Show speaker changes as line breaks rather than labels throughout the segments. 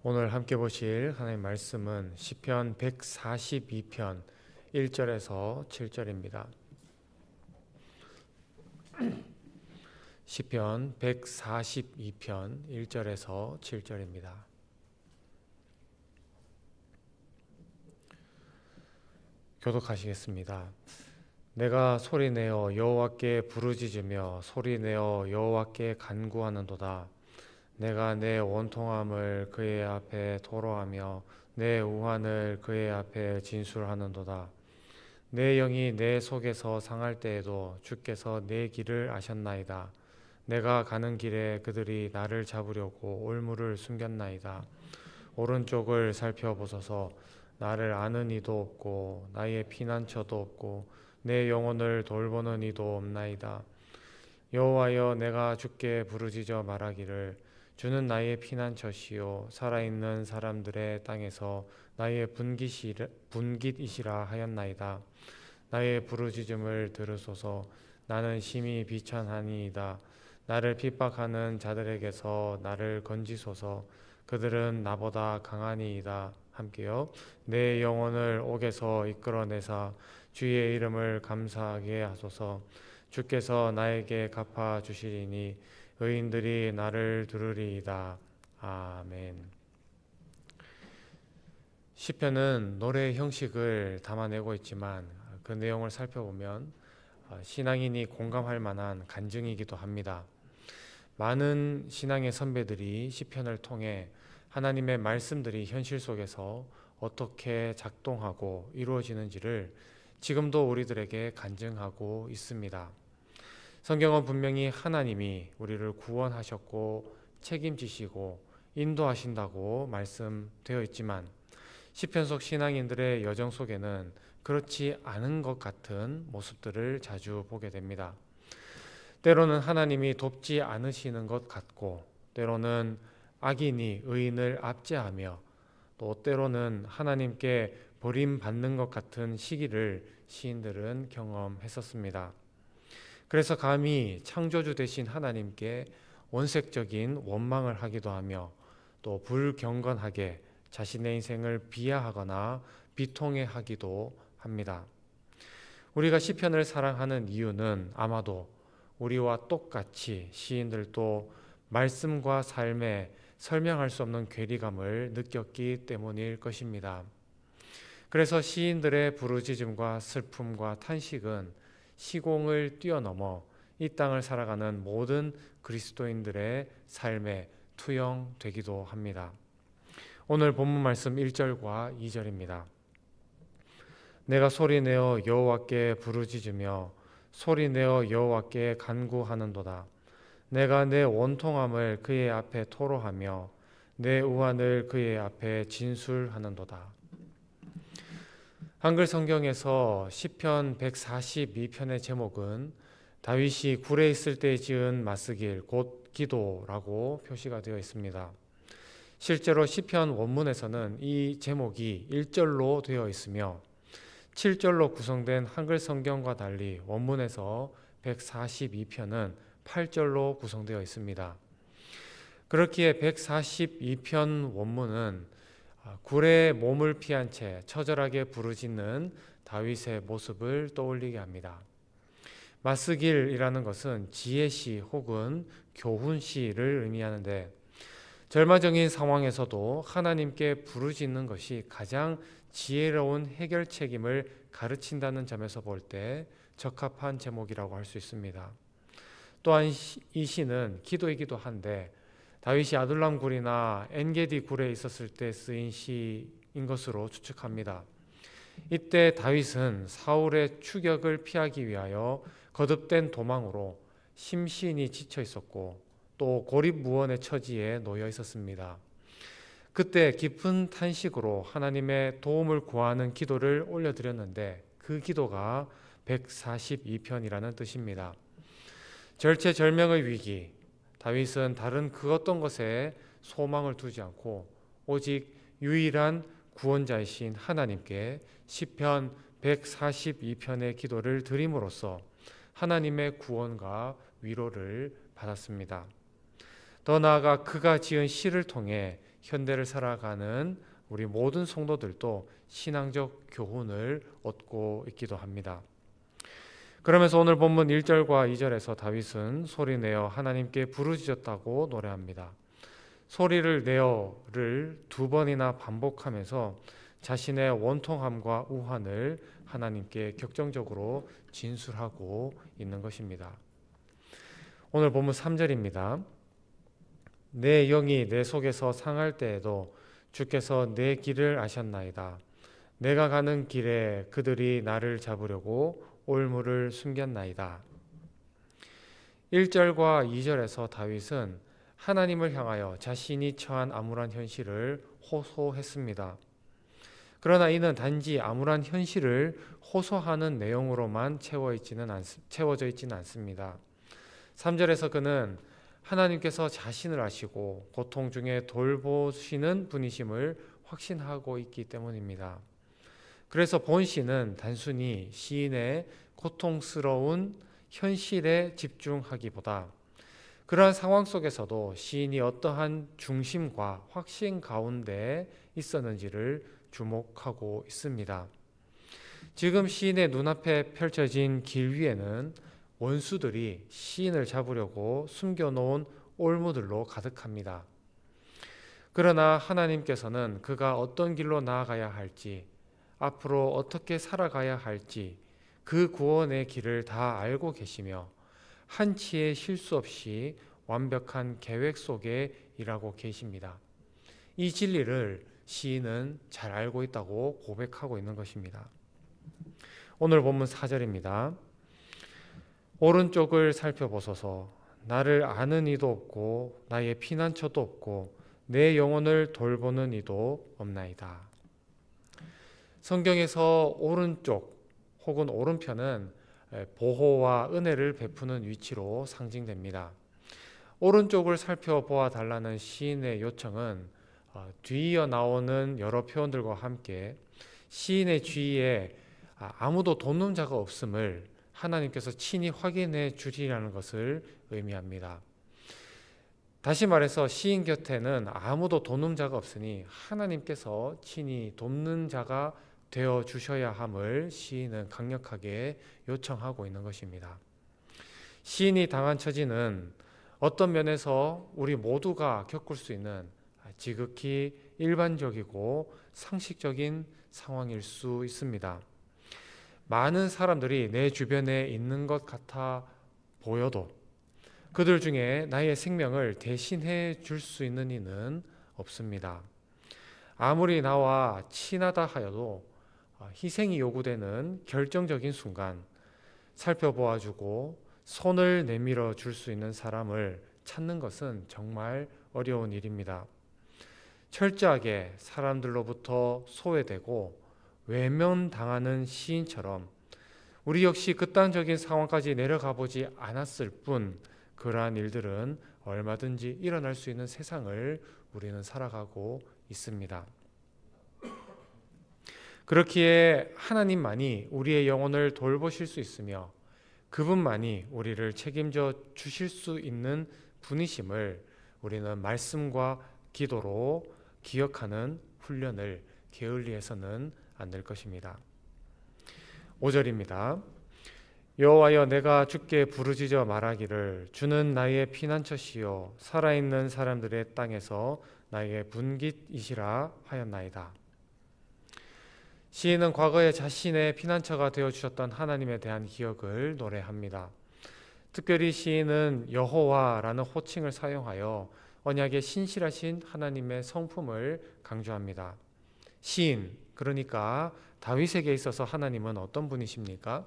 오늘 함께 보실 하나님의 말씀은 시편 142편 1절에서 7절입니다. 시편 142편 1절에서 7절입니다. 교독하시겠습니다. 내가 소리내어 여호와께 부르짖으며 소리내어 여호와께 간구하는도다. 내가 내 원통함을 그의 앞에 토로하며 내 우환을 그의 앞에 진술하는도다. 내 영이 내 속에서 상할 때에도 주께서 내 길을 아셨나이다. 내가 가는 길에 그들이 나를 잡으려고 올무를 숨겼나이다. 오른쪽을 살펴보소서. 나를 아는 이도 없고 나의 피난처도 없고 내 영혼을 돌보는 이도 없나이다. 여호와여, 내가 주께 부르짖어 말하기를 주는 나의 피난처시요 살아있는 사람들의 땅에서 나의 분깃이시라 하였나이다. 나의 부르짖음을 들으소서. 나는 심히 비천하니이다. 나를 핍박하는 자들에게서 나를 건지소서. 그들은 나보다 강하니이다. 함께요. 내 영혼을 옥에서 이끌어내사 주의 이름을 감사하게 하소서. 주께서 나에게 갚아 주시리니 의인들이 나를 들으리이다. 아멘. 시편은 노래 형식을 담아내고 있지만 그 내용을 살펴보면 신앙인이 공감할 만한 간증이기도 합니다. 많은 신앙의 선배들이 시편을 통해 하나님의 말씀들이 현실 속에서 어떻게 작동하고 이루어지는지를 지금도 우리들에게 간증하고 있습니다. 성경은 분명히 하나님이 우리를 구원하셨고 책임지시고 인도하신다고 말씀되어 있지만 시편 속 신앙인들의 여정 속에는 그렇지 않은 것 같은 모습들을 자주 보게 됩니다. 때로는 하나님이 돕지 않으시는 것 같고, 때로는 악인이 의인을 압제하며, 또 때로는 하나님께 버림받는 것 같은 시기를 시인들은 경험했었습니다. 그래서 감히 창조주 되신 하나님께 원색적인 원망을 하기도 하며 또 불경건하게 자신의 인생을 비하하거나 비통해하기도 합니다. 우리가 시편을 사랑하는 이유는 아마도 우리와 똑같이 시인들도 말씀과 삶에 설명할 수 없는 괴리감을 느꼈기 때문일 것입니다. 그래서 시인들의 부르짖음과 슬픔과 탄식은 시공을 뛰어넘어 이 땅을 살아가는 모든 그리스도인들의 삶에 투영되기도 합니다. 오늘 본문 말씀 1절과 2절입니다. 내가 소리내어 여호와께 부르짖으며 소리내어 여호와께 간구하는도다. 내가 내 원통함을 그의 앞에 토로하며 내 우환을 그의 앞에 진술하는도다. 한글 성경에서 시편 142편의 제목은 다윗이 굴에 있을 때 지은 맞쓰길 곧 기도라고 표시가 되어 있습니다. 실제로 시편 원문에서는 이 제목이 1절로 되어 있으며 7절로 구성된 한글 성경과 달리 원문에서 142편은 8절로 구성되어 있습니다. 그렇기에 142편 원문은 굴에 몸을 피한 채 처절하게 부르짖는 다윗의 모습을 떠올리게 합니다. 맞쓰길이라는 것은 지혜시 혹은 교훈시를 의미하는데 절망적인 상황에서도 하나님께 부르짖는 것이 가장 지혜로운 해결책임을 가르친다는 점에서 볼 때 적합한 제목이라고 할 수 있습니다. 또한 이 시는 기도이기도 한데 다윗이 아둘람 굴이나 엔게디 굴에 있었을 때 쓰인 시인 것으로 추측합니다. 이때 다윗은 사울의 추격을 피하기 위하여 거듭된 도망으로 심신이 지쳐 있었고 또 고립무원의 처지에 놓여 있었습니다. 그때 깊은 탄식으로 하나님의 도움을 구하는 기도를 올려드렸는데 그 기도가 142편이라는 뜻입니다. 절체절명의 위기, 다윗은 다른 그 어떤 것에 소망을 두지 않고 오직 유일한 구원자이신 하나님께 시편 142편의 기도를 드림으로써 하나님의 구원과 위로를 받았습니다. 더 나아가 그가 지은 시를 통해 현대를 살아가는 우리 모든 성도들도 신앙적 교훈을 얻고 있기도 합니다. 그러면서 오늘 본문 1절과 2절에서 다윗은 소리내어 하나님께 부르짖었다고 노래합니다. 소리를 내어를 두 번이나 반복하면서 자신의 원통함과 우환을 하나님께 격정적으로 진술하고 있는 것입니다. 오늘 본문 3절입니다. 내 영이 내 속에서 상할 때에도 주께서 내 길을 아셨나이다. 내가 가는 길에 그들이 나를 잡으려고 올무를 숨겼나이다. 1절과 2절에서 다윗은 하나님을 향하여 자신이 처한 암울한 현실을 호소했습니다. 그러나 이는 단지 암울한 현실을 호소하는 내용으로만 채워져 있지는 않습니다. 3절에서 그는 하나님께서 자신을 아시고 고통 중에 돌보시는 분이심을 확신하고 있기 때문입니다. 그래서 본 시는 단순히 시인의 고통스러운 현실에 집중하기보다 그러한 상황 속에서도 시인이 어떠한 중심과 확신 가운데 있었는지를 주목하고 있습니다. 지금 시인의 눈앞에 펼쳐진 길 위에는 원수들이 시인을 잡으려고 숨겨놓은 올무들로 가득합니다. 그러나 하나님께서는 그가 어떤 길로 나아가야 할지, 앞으로 어떻게 살아가야 할지 그 구원의 길을 다 알고 계시며 한치의 실수 없이 완벽한 계획 속에 일하고 계십니다. 이 진리를 시인은 잘 알고 있다고 고백하고 있는 것입니다. 오늘 본문 4절입니다. 오른쪽을 살펴보소서. 나를 아는 이도 없고 나의 피난처도 없고 내 영혼을 돌보는 이도 없나이다. 성경에서 오른쪽 혹은 오른편은 보호와 은혜를 베푸는 위치로 상징됩니다. 오른쪽을 살펴보아 달라는 시인의 요청은 뒤이어 나오는 여러 표현들과 함께 시인의 주위에 아무도 돕는 자가 없음을 하나님께서 친히 확인해 주리라는 것을 의미합니다. 다시 말해서 시인 곁에는 아무도 돕는 자가 없으니 하나님께서 친히 돕는 자가 되어 주셔야 함을 시인은 강력하게 요청하고 있는 것입니다. 시인이 당한 처지는 어떤 면에서 우리 모두가 겪을 수 있는 지극히 일반적이고 상식적인 상황일 수 있습니다. 많은 사람들이 내 주변에 있는 것 같아 보여도 그들 중에 나의 생명을 대신해 줄 수 있는 이는 없습니다. 아무리 나와 친하다 하여도 희생이 요구되는 결정적인 순간 살펴보아주고 손을 내밀어 줄 수 있는 사람을 찾는 것은 정말 어려운 일입니다. 철저하게 사람들로부터 소외되고 외면당하는 시인처럼 우리 역시 극단적인 상황까지 내려가 보지 않았을 뿐 그러한 일들은 얼마든지 일어날 수 있는 세상을 우리는 살아가고 있습니다. 그렇기에 하나님만이 우리의 영혼을 돌보실 수 있으며 그분만이 우리를 책임져 주실 수 있는 분이심을 우리는 말씀과 기도로 기억하는 훈련을 게을리해서는 안 될 것입니다. 5절입니다. 여호와여 내가 주께 부르짖어 말하기를 주는 나의 피난처시요 살아있는 사람들의 땅에서 나의 분깃이시라 하였나이다. 시인은 과거에 자신의 피난처가 되어주셨던 하나님에 대한 기억을 노래합니다. 특별히 시인은 여호와라는 호칭을 사용하여 언약의 신실하신 하나님의 성품을 강조합니다. 시인, 그러니까 다윗에게 있어서 하나님은 어떤 분이십니까?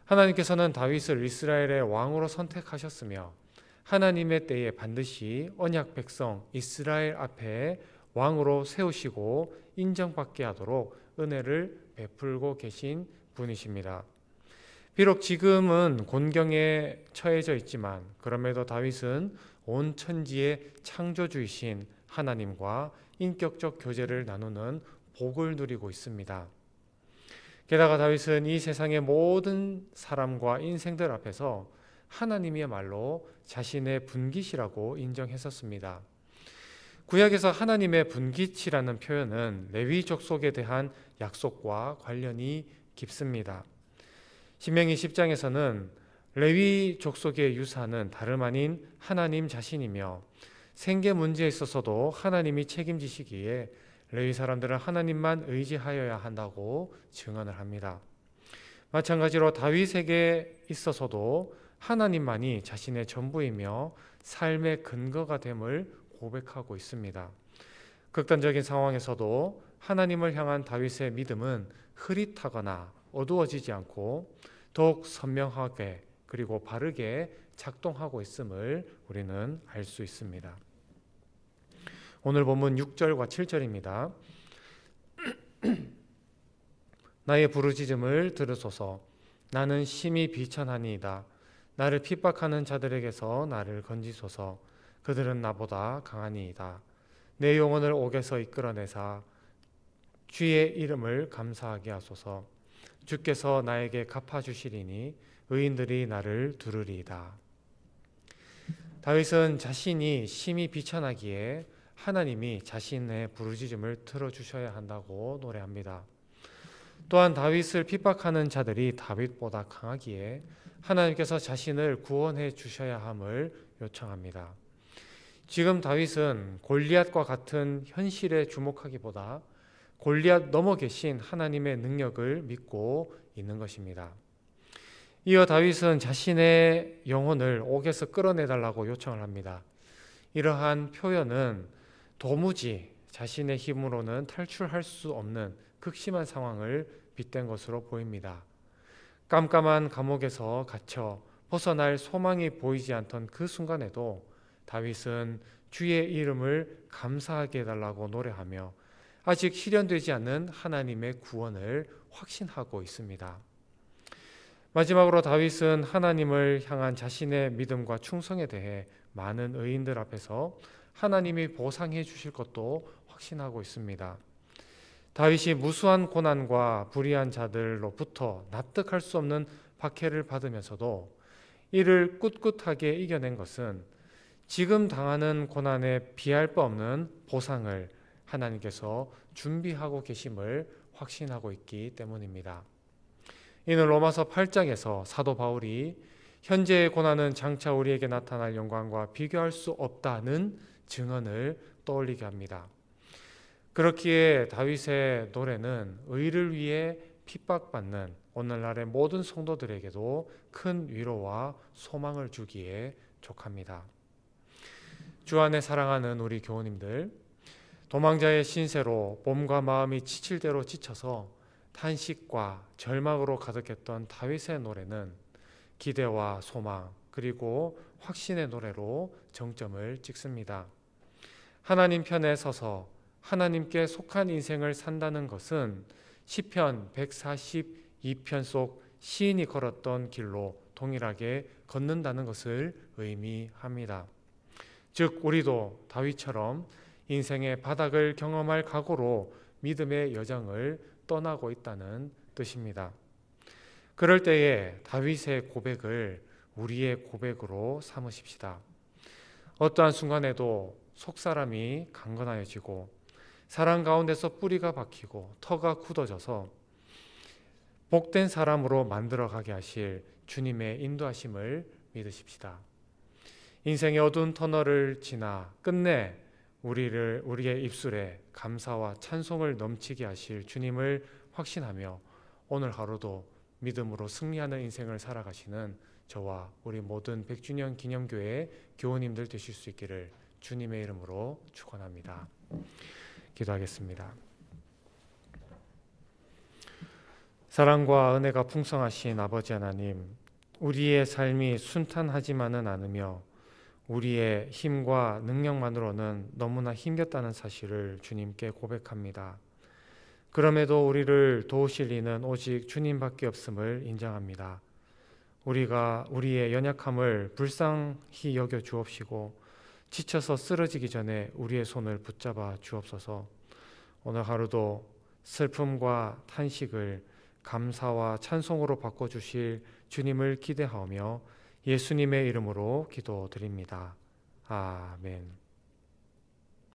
하나님께서는 다윗을 이스라엘의 왕으로 선택하셨으며 하나님의 때에 반드시 언약 백성 이스라엘 앞에 왕으로 세우시고 인정받게 하도록 은혜를 베풀고 계신 분이십니다. 비록 지금은 곤경에 처해져 있지만 그럼에도 다윗은 온 천지의 창조주이신 하나님과 인격적 교제를 나누는 복을 누리고 있습니다. 게다가 다윗은 이 세상의 모든 사람과 인생들 앞에서 하나님이야말로 자신의 분깃이라고 인정했었습니다. 구약에서 하나님의 분깃이라는 표현은 레위 족속에 대한 약속과 관련이 깊습니다. 신명기 10장에서는 레위 족속의 유산은 다름 아닌 하나님 자신이며 생계 문제에 있어서도 하나님이 책임지시기에 레위 사람들은 하나님만 의지하여야 한다고 증언을 합니다. 마찬가지로 다윗에게 있어서도 하나님만이 자신의 전부이며 삶의 근거가 됨을 고백하고 있습니다. 극단적인 상황에서도 하나님을 향한 다윗의 믿음은 흐릿하거나 어두워지지 않고 더욱 선명하게 그리고 바르게 작동하고 있음을 우리는 알 수 있습니다. 오늘 본문 6절과 7절입니다. 나의 부르짖음을 들으소서. 나는 심히 비천하니이다. 나를 핍박하는 자들에게서 나를 건지소서. 그들은 나보다 강하니이다. 내 영혼을 옥에서 이끌어내사 주의 이름을 감사하게 하소서. 주께서 나에게 갚아주시리니 의인들이 나를 두르리이다. 다윗은 자신이 심히 비천하기에 하나님이 자신의 부르짖음을 들어주셔야 한다고 노래합니다. 또한 다윗을 핍박하는 자들이 다윗보다 강하기에 하나님께서 자신을 구원해 주셔야 함을 요청합니다. 지금 다윗은 골리앗과 같은 현실에 주목하기보다 골리앗 넘어 계신 하나님의 능력을 믿고 있는 것입니다. 이어 다윗은 자신의 영혼을 옥에서 끌어내달라고 요청을 합니다. 이러한 표현은 도무지 자신의 힘으로는 탈출할 수 없는 극심한 상황을 빗댄 것으로 보입니다. 깜깜한 감옥에서 갇혀 벗어날 소망이 보이지 않던 그 순간에도 다윗은 주의 이름을 감사하게 해달라고 노래하며 아직 실현되지 않는 하나님의 구원을 확신하고 있습니다. 마지막으로 다윗은 하나님을 향한 자신의 믿음과 충성에 대해 많은 의인들 앞에서 하나님이 보상해 주실 것도 확신하고 있습니다. 다윗이 무수한 고난과 불의한 자들로부터 납득할 수 없는 박해를 받으면서도 이를 꿋꿋하게 이겨낸 것은 지금 당하는 고난에 비할 바 없는 보상을 하나님께서 준비하고 계심을 확신하고 있기 때문입니다. 이는 로마서 8장에서 사도 바울이 현재의 고난은 장차 우리에게 나타날 영광과 비교할 수 없다는 증언을 떠올리게 합니다. 그렇기에 다윗의 노래는 의를 위해 핍박받는 오늘날의 모든 성도들에게도 큰 위로와 소망을 주기에 족합니다. 주 안에 사랑하는 우리 교우님들, 도망자의 신세로 몸과 마음이 지칠 대로 지쳐서 탄식과 절망으로 가득했던 다윗의 노래는 기대와 소망 그리고 확신의 노래로 정점을 찍습니다. 하나님 편에 서서 하나님께 속한 인생을 산다는 것은 시편 142편 속 시인이 걸었던 길로 동일하게 걷는다는 것을 의미합니다. 즉 우리도 다윗처럼 인생의 바닥을 경험할 각오로 믿음의 여정을 떠나고 있다는 뜻입니다. 그럴 때에 다윗의 고백을 우리의 고백으로 삼으십시다. 어떠한 순간에도 속사람이 강건하여지고 사랑 가운데서 뿌리가 박히고 터가 굳어져서 복된 사람으로 만들어가게 하실 주님의 인도하심을 믿으십시다. 인생의 어두운 터널을 지나 끝내 우리의 입술에 감사와 찬송을 넘치게 하실 주님을 확신하며 오늘 하루도 믿음으로 승리하는 인생을 살아가시는 저와 우리 모든 100주년 기념교회 교우님들 되실 수 있기를 주님의 이름으로 축원합니다. 기도하겠습니다. 사랑과 은혜가 풍성하신 아버지 하나님, 우리의 삶이 순탄하지만은 않으며 우리의 힘과 능력만으로는 너무나 힘겹다는 사실을 주님께 고백합니다. 그럼에도 우리를 도우실 이는 오직 주님밖에 없음을 인정합니다. 우리가 우리의 연약함을 불쌍히 여겨 주옵시고 지쳐서 쓰러지기 전에 우리의 손을 붙잡아 주옵소서. 오늘 하루도 슬픔과 탄식을 감사와 찬송으로 바꿔주실 주님을 기대하며 예수님의 이름으로 기도드립니다. 아멘.